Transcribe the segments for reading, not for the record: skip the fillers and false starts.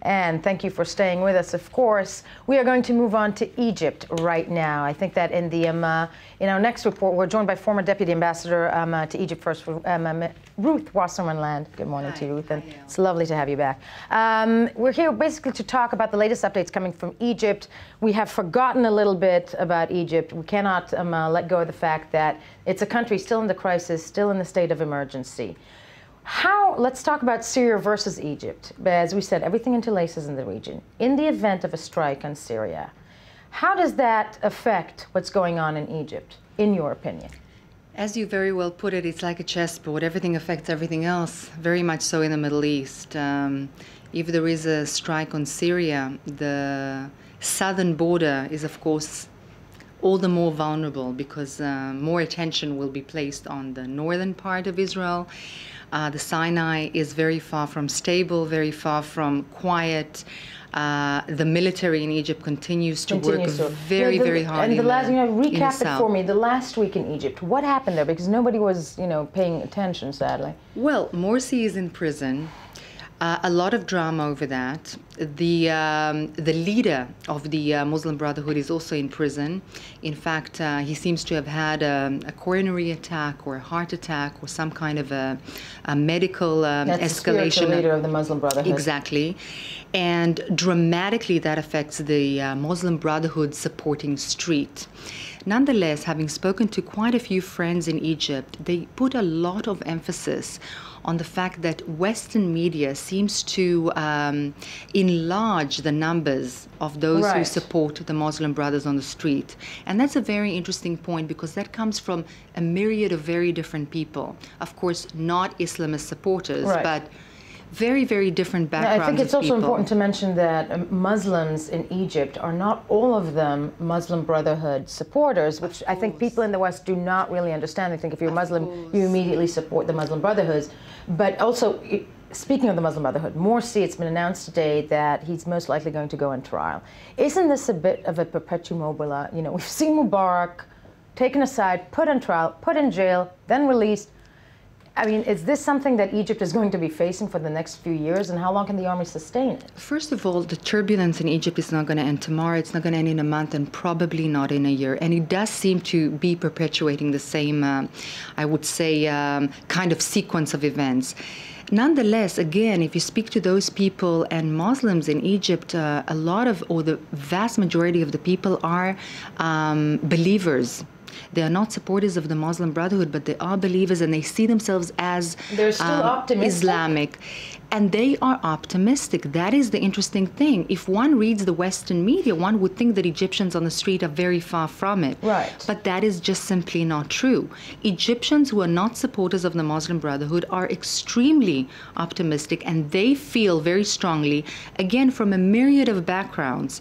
And thank you for staying with us, of course. We are going to move on to Egypt right now. I think that in our next report, we're joined by former Deputy Ambassador to Egypt first, Ruth Wasserman, Lande. Good morning to you, Ruth, and it's lovely to have you back. We're here basically to talk about the latest updates coming from Egypt. We have forgotten a little bit about Egypt. We cannot let go of the fact that it's a country still in the crisis, still in the state of emergency. Let's talk about Syria versus Egypt. But as we said, everything interlaces in the region. In the event of a strike on Syria, how does that affect what's going on in Egypt, in your opinion? As you very well put it, it's like a chessboard. Everything affects everything else, very much so in the Middle East. If there is a strike on Syria, the southern border is, of course, all the more vulnerable because more attention will be placed on the northern part of Israel. The Sinai is very far from stable, very far from quiet. The military in Egypt continues to work very hard. And the last, recap it for me. The last week in Egypt, what happened there? Because nobody was, paying attention, sadly. Well, Morsi is in prison. A lot of drama over that. The leader of the Muslim Brotherhood is also in prison. In fact, he seems to have had a coronary attack or a heart attack or some kind of a medical escalation. That's the spiritual leader of the Muslim Brotherhood. Exactly. And dramatically that affects the Muslim Brotherhood supporting street. Nonetheless, having spoken to quite a few friends in Egypt, they put a lot of emphasis on the fact that Western media seems to enlarge the numbers of those who support the Muslim Brothers on the street. And that's a very interesting point because that comes from a myriad of very different people. Of course, not Islamist supporters, but very different backgrounds. I think it's also important to mention that Muslims in Egypt are not all of them Muslim Brotherhood supporters, which I think people in the West do not really understand. They think if you're Muslim, you immediately support the Muslim Brotherhoods. But also, speaking of the Muslim Brotherhood, Morsi, it's been announced today that he's most likely going to go on trial. Isn't this a bit of a perpetuum mobile? We've seen Mubarak taken aside, put on trial, put in jail, then released. I mean, is this something that Egypt is going to be facing for the next few years, and how long can the army sustain it? First of all, the turbulence in Egypt is not going to end tomorrow. It's not going to end in a month, and probably not in a year. And it does seem to be perpetuating the same, I would say, kind of sequence of events. Nonetheless, again, if you speak to those people and Muslims in Egypt, a lot of, or the vast majority of the people are believers. They are not supporters of the Muslim Brotherhood, but they are believers and they see themselves as Islamic. And they are optimistic. That is the interesting thing. If one reads the Western media, one would think that Egyptians on the street are very far from it. But that is just simply not true. Egyptians who are not supporters of the Muslim Brotherhood are extremely optimistic, and they feel very strongly, again, from a myriad of backgrounds,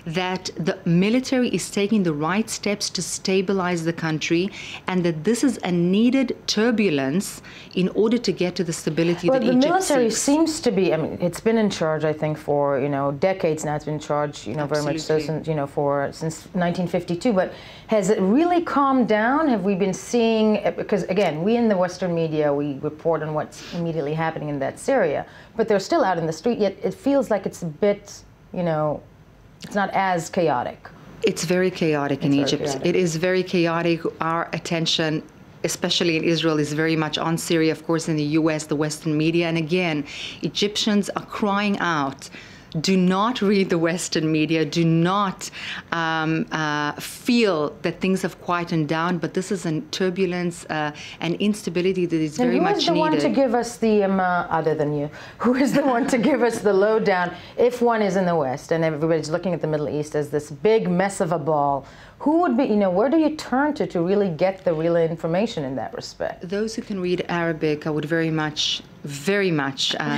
that the military is taking the right steps to stabilize the country, and that this is a needed turbulence in order to get to the stability that Egypt seeks. The military seems to be, I mean, it's been in charge, I think, for, decades now. It's been in charge, very much so since, since 1952. But has it really calmed down? Have we been seeing, because again, we in the Western media, we report on what's immediately happening in that Syria, but they're still out in the street, yet it feels like it's a bit, it's not as chaotic. It's very chaotic in Egypt. It is very chaotic. Our attention, especially in Israel, is very much on Syria, of course, in the US, the Western media. And again, Egyptians are crying out, do not read the Western media, do not feel that things have quietened down, but this is a turbulence and instability that is very much needed. Who is the one to give us the, other than you, who is the one to give us the lowdown if one is in the West and everybody's looking at the Middle East as this big mess of a ball? Who would be, where do you turn to really get the real information in that respect? Those who can read Arabic, I would very much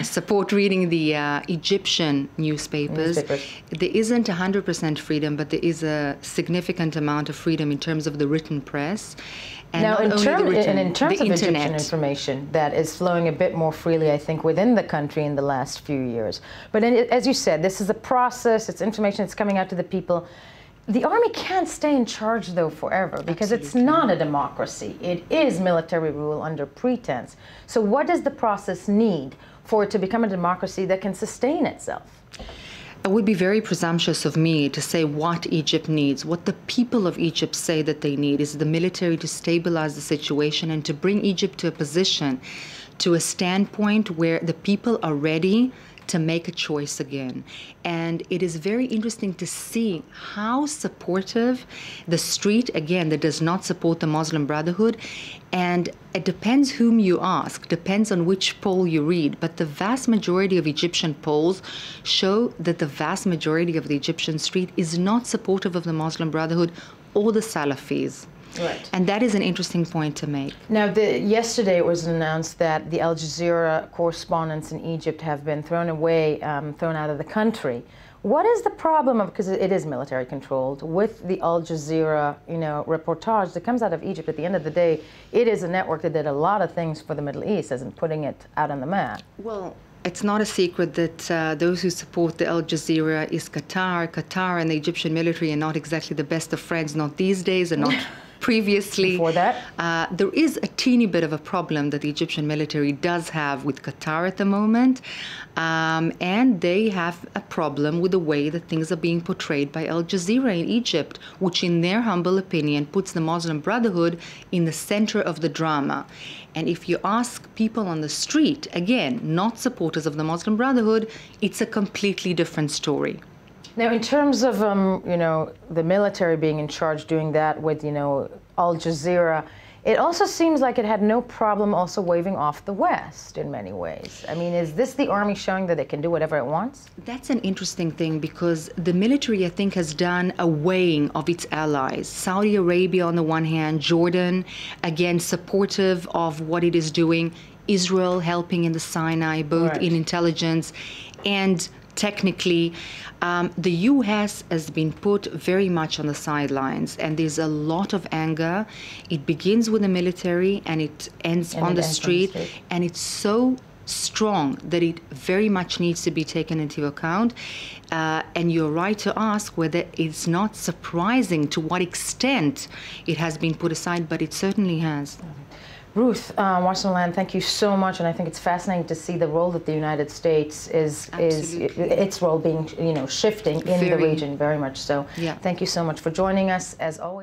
support reading the Egyptian newspapers. There isn't 100% freedom, but there is a significant amount of freedom in terms of the written press. And now, in terms of Egyptian information that is flowing a bit more freely, I think, within the country in the last few years. But as you said, this is a process. It's information that's coming out to the people. The army can't stay in charge, though, forever, because it's not a democracy. It is military rule under pretense. So what does the process need for it to become a democracy that can sustain itself? It would be very presumptuous of me to say what Egypt needs. What the people of Egypt say that they need is the military to stabilize the situation and to bring Egypt to a position, to a standpoint where the people are ready to make a choice again. And it is very interesting to see how supportive the street, again, that does not support the Muslim Brotherhood, and it depends whom you ask, depends on which poll you read, but the vast majority of Egyptian polls show that the vast majority of the Egyptian street is not supportive of the Muslim Brotherhood or the Salafis. Right. And that is an interesting point to make. Now, yesterday it was announced that the Al Jazeera correspondents in Egypt have been thrown away, thrown out of the country. What is the problem, because it is military controlled, with the Al Jazeera, reportage that comes out of Egypt? At the end of the day, it is a network that did a lot of things for the Middle East, as in putting it out on the map. Well, it's not a secret that those who support the Al Jazeera is Qatar. Qatar and the Egyptian military are not exactly the best of friends, not these days and not previously. Before that? There is a teeny bit of a problem that the Egyptian military does have with Qatar at the moment. And they have a problem with the way that things are being portrayed by Al Jazeera in Egypt, which in their humble opinion puts the Muslim Brotherhood in the center of the drama. And if you ask people on the street, again, not supporters of the Muslim Brotherhood, it's a completely different story. Now, in terms of, the military being in charge doing that with, Al Jazeera, it also seems like it had no problem also waving off the West in many ways. I mean, is this the army showing that it can do whatever it wants? That's an interesting thing, because the military, I think, has done a weighing of its allies. Saudi Arabia on the one hand, Jordan, again, supportive of what it is doing, Israel helping in the Sinai, both in intelligence and technically. The U.S. has been put very much on the sidelines, and there's a lot of anger. It begins with the military and it ends on the street, and it's so strong that it very much needs to be taken into account. And you're right to ask whether it's not surprising to what extent it has been put aside, but it certainly has. Ruth, Wasserman, thank you so much, and I think it's fascinating to see the role that the United States is its role being, shifting in the region very much so. Yeah. Thank you so much for joining us, as always.